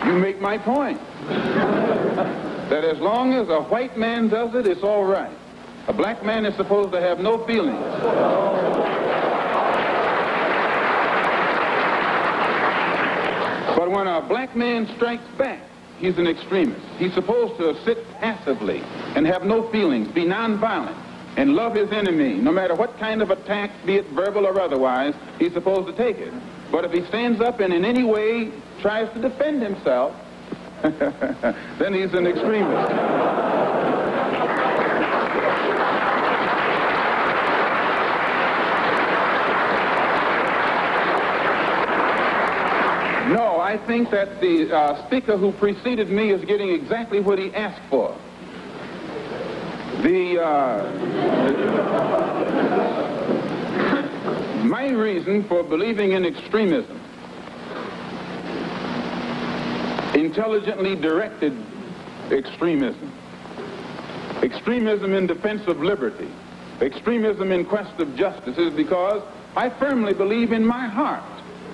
You make my point. That as long as a white man does it, it's all right. A black man is supposed to have no feelings. But when a black man strikes back, he's an extremist. He's supposed to sit passively and have no feelings, be nonviolent, and love his enemy. No matter what kind of attack, be it verbal or otherwise, he's supposed to take it. But if he stands up and in any way tries to defend himself, then he's an extremist. No, I think that the speaker who preceded me is getting exactly what he asked for. My reason for believing in extremism, intelligently directed extremism, extremism in defense of liberty, extremism in quest of justice, is because I firmly believe in my heart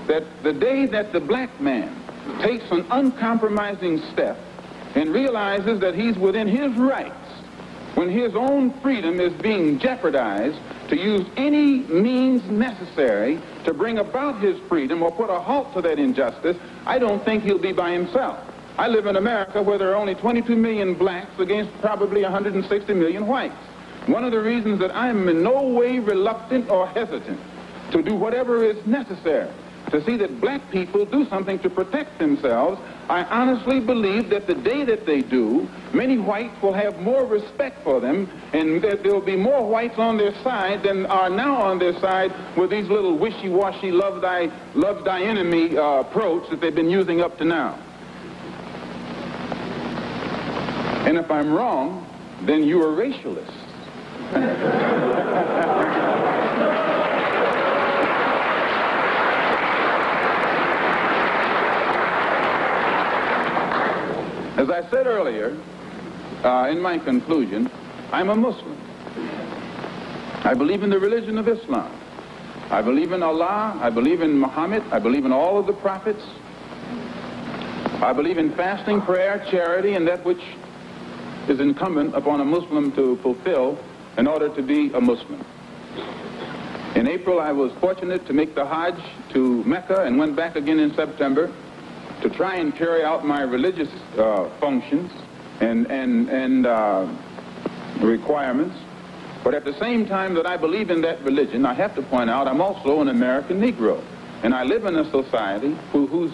that the day that the black man takes an uncompromising step and realizes that he's within his rights, when his own freedom is being jeopardized, to use any means necessary to bring about his freedom or put a halt to that injustice, I don't think he'll be by himself. I live in America where there are only 22 million blacks against probably 160 million whites. One of the reasons that I'm in no way reluctant or hesitant to do whatever is necessary to see that black people do something to protect themselves, I honestly believe that the day that they do, many whites will have more respect for them, and that there will be more whites on their side than are now on their side with these little wishy-washy love thy enemy approach that they've been using up to now. And if I'm wrong, then you are racialists. As I said earlier, in my conclusion, I'm a Muslim. I believe in the religion of Islam. I believe in Allah. I believe in Muhammad. I believe in all of the prophets. I believe in fasting, prayer, charity, and that which is incumbent upon a Muslim to fulfill in order to be a Muslim. In April, I was fortunate to make the Hajj to Mecca and went back again in September to try and carry out my religious functions and requirements. But at the same time that I believe in that religion, I have to point out I'm also an American Negro. And I live in a society whose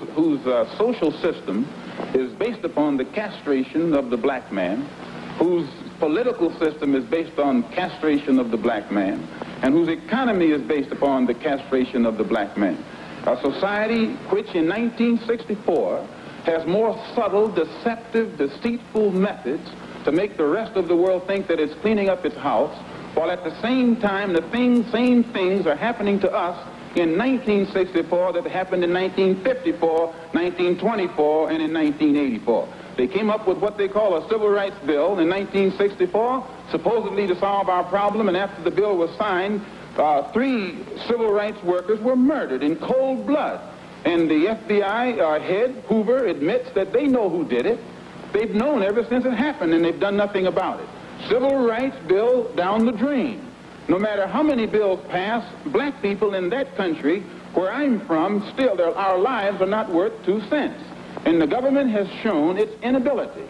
social system is based upon the castration of the black man, whose political system is based on castration of the black man, and whose economy is based upon the castration of the black man. A society which in 1964 has more subtle, deceptive, deceitful methods to make the rest of the world think that it's cleaning up its house, while at the same time the same things are happening to us in 1964 that happened in 1954, 1924, and in 1984. They came up with what they call a civil rights bill in 1964, supposedly to solve our problem, and after the bill was signed, 3 civil rights workers were murdered in cold blood. And the FBI head, Hoover, admits that they know who did it. They've known ever since it happened, and they've done nothing about it. Civil rights bill down the drain. No matter how many bills pass, black people in that country, where I'm from, still our lives are not worth 2 cents. And the government has shown its inability,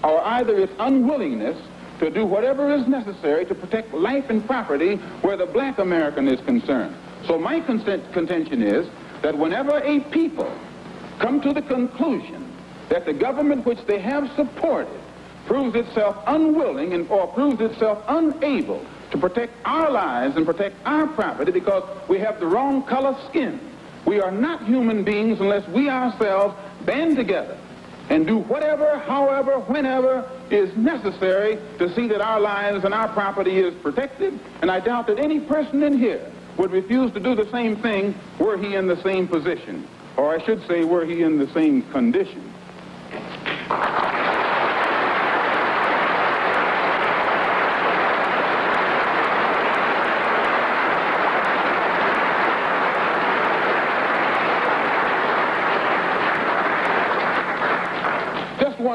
or either its unwillingness, to do whatever is necessary to protect life and property where the black American is concerned. So my contention is that whenever a people come to the conclusion that the government which they have supported proves itself unwilling or proves itself unable to protect our lives and protect our property because we have the wrong color skin, we are not human beings unless we ourselves band together and do whatever, however, whenever is necessary to see that our lives and our property is protected. And I doubt that any person in here would refuse to do the same thing were he in the same position, or I should say were he in the same condition.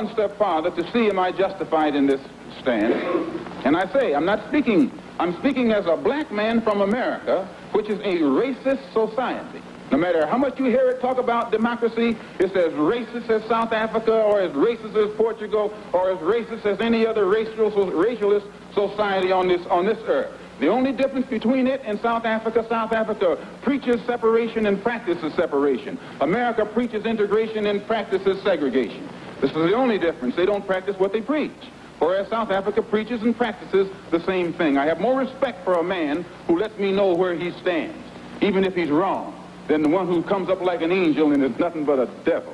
one step farther to see am I justified in this stand. And I say, I'm speaking as a black man from America, which is a racist society. No matter how much you hear it talk about democracy, it's as racist as South Africa, or as racist as Portugal, or as racist as any other racialist society on this earth. The only difference between it and South Africa preaches separation and practices separation. America preaches integration and practices segregation. This is the only difference. They don't practice what they preach. Whereas South Africa preaches and practices the same thing. I have more respect for a man who lets me know where he stands, even if he's wrong, than the one who comes up like an angel and is nothing but a devil.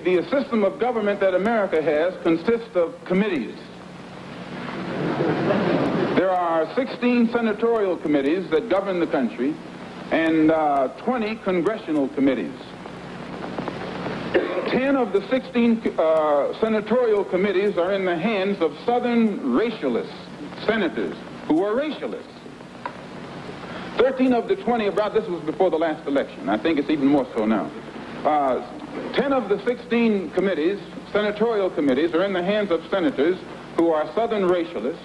The system of government that America has consists of committees. There are 16 senatorial committees that govern the country and 20 congressional committees. 10 of the 16 senatorial committees are in the hands of Southern racialist senators who are racialists. 13 of the 20, this was before the last election. I think it's even more so now. 10 of the 16 committees, senatorial committees, are in the hands of senators who are Southern racialists.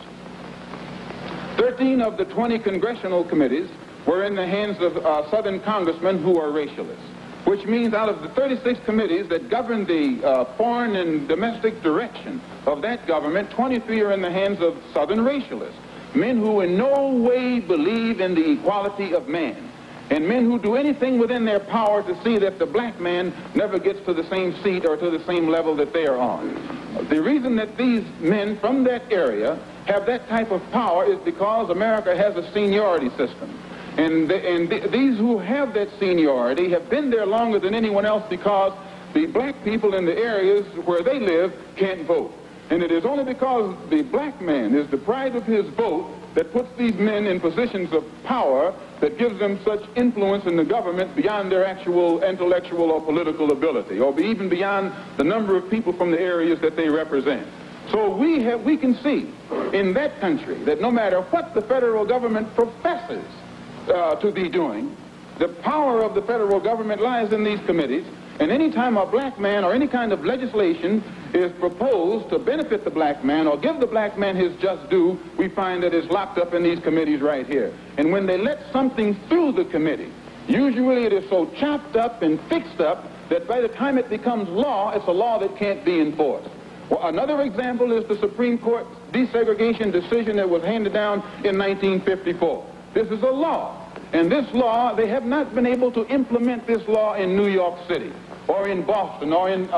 13 of the 20 congressional committees were in the hands of Southern congressmen who are racialists, which means out of the 36 committees that govern the foreign and domestic direction of that government, 23 are in the hands of Southern racialists, men who in no way believe in the equality of man, and men who do anything within their power to see that the black man never gets to the same seat or to the same level that they are on. The reason that these men from that area have that type of power is because America has a seniority system. And these who have that seniority have been there longer than anyone else because the black people in the areas where they live can't vote. And it is only because the black man is deprived of his vote that puts these men in positions of power that gives them such influence in the government beyond their actual intellectual or political ability, or even beyond the number of people from the areas that they represent. So we can see in that country that no matter what the federal government professes to be doing, the power of the federal government lies in these committees, and any time a black man or any kind of legislation is proposed to benefit the black man or give the black man his just due, we find that it's locked up in these committees right here. And when they let something through the committee, usually it is so chopped up and fixed up that by the time it becomes law, it's a law that can't be enforced. Well, another example is the Supreme Court desegregation decision that was handed down in 1954. This is a law. And this law, they have not been able to implement this law in New York City or in Boston or in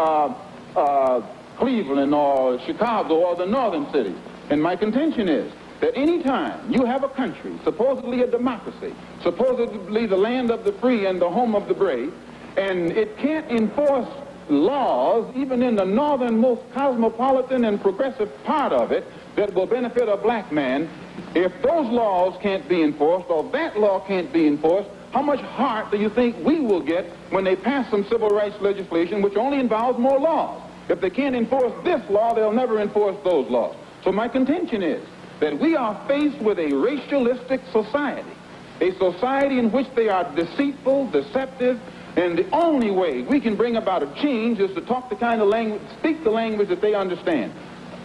Cleveland or Chicago or the northern cities. And my contention is that any time you have a country, supposedly a democracy, supposedly the land of the free and the home of the brave, and it can't enforce laws, even in the northernmost cosmopolitan and progressive part of it, that will benefit a black man, if those laws can't be enforced or that law can't be enforced, how much heart do you think we will get when they pass some civil rights legislation which only involves more laws? If they can't enforce this law, they'll never enforce those laws. So my contention is that we are faced with a racialistic society, a society in which they are deceitful, deceptive, and the only way we can bring about a change is to talk the kind of language, speak the language that they understand.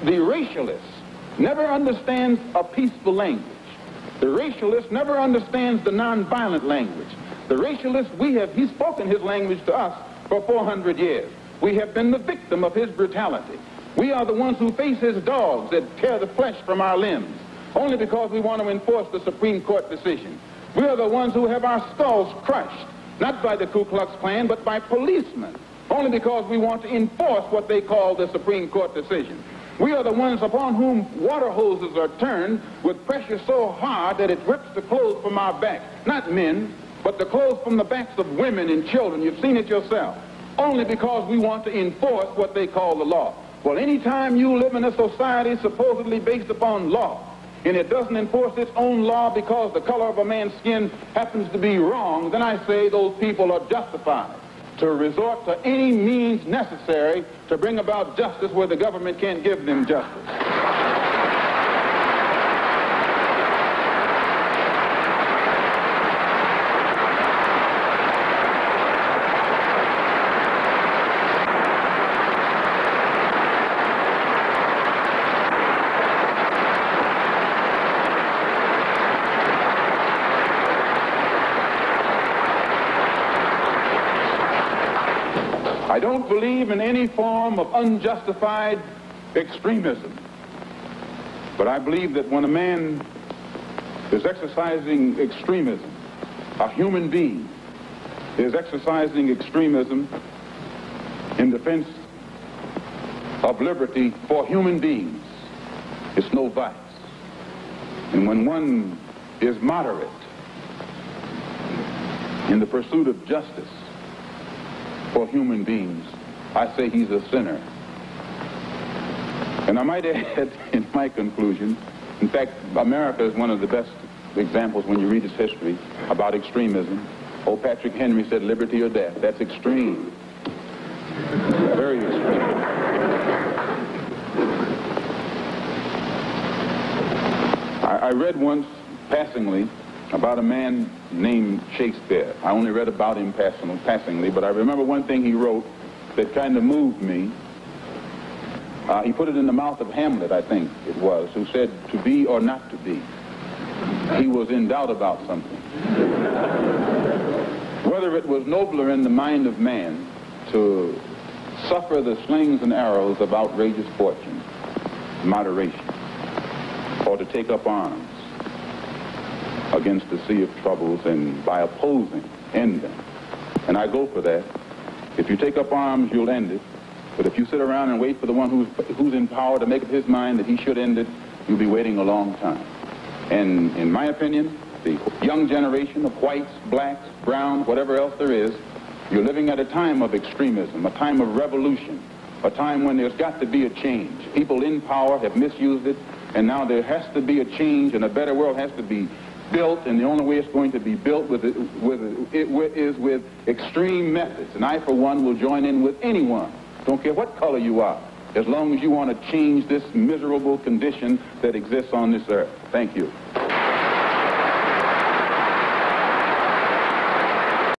The racialist never understands a peaceful language. The racialist never understands the nonviolent language. The racialist, he's spoken his language to us for 400 years. We have been the victim of his brutality. We are the ones who face his dogs that tear the flesh from our limbs, only because we want to enforce the Supreme Court decision. We are the ones who have our skulls crushed, not by the Ku Klux Klan, but by policemen, only because we want to enforce what they call the Supreme Court decision. We are the ones upon whom water hoses are turned with pressure so hard that it rips the clothes from our backs. Not men, but the clothes from the backs of women and children. You've seen it yourself. Only because we want to enforce what they call the law. Well, anytime you live in a society supposedly based upon law, and it doesn't enforce its own law because the color of a man's skin happens to be wrong, then I say those people are justified to resort to any means necessary to bring about justice where the government can't give them justice. don't believe in any form of unjustified extremism. But I believe that when a man is exercising extremism, a human being is exercising extremism in defense of liberty for human beings, it's no vice. And when one is moderate in the pursuit of justice for human beings, I say he's a sinner. And I might add in my conclusion, in fact, America is one of the best examples when you read its history about extremism. Old Patrick Henry said liberty or death. That's extreme. Very extreme. I read once, passingly, about a man named Shakespeare. I only read about him passingly, but I remember one thing he wrote that kind of moved me. He put it in the mouth of Hamlet, I think it was, who said, to be or not to be. He was in doubt about something. Whether it was nobler in the mind of man to suffer the slings and arrows of outrageous fortune, moderation, or to take up arms against the sea of troubles and by opposing, end them. And I go for that. If you take up arms, you'll end it. But if you sit around and wait for the one who's in power to make up his mind that he should end it, you'll be waiting a long time. And in my opinion, the young generation of whites, blacks, browns, whatever else there is, you're living at a time of extremism, a time of revolution, a time when there's got to be a change. People in power have misused it, and now there has to be a change, and a better world has to be built, and the only way it's going to be built is with extreme methods. And I, for one, will join in with anyone, don't care what color you are, as long as you want to change this miserable condition that exists on this earth. Thank you.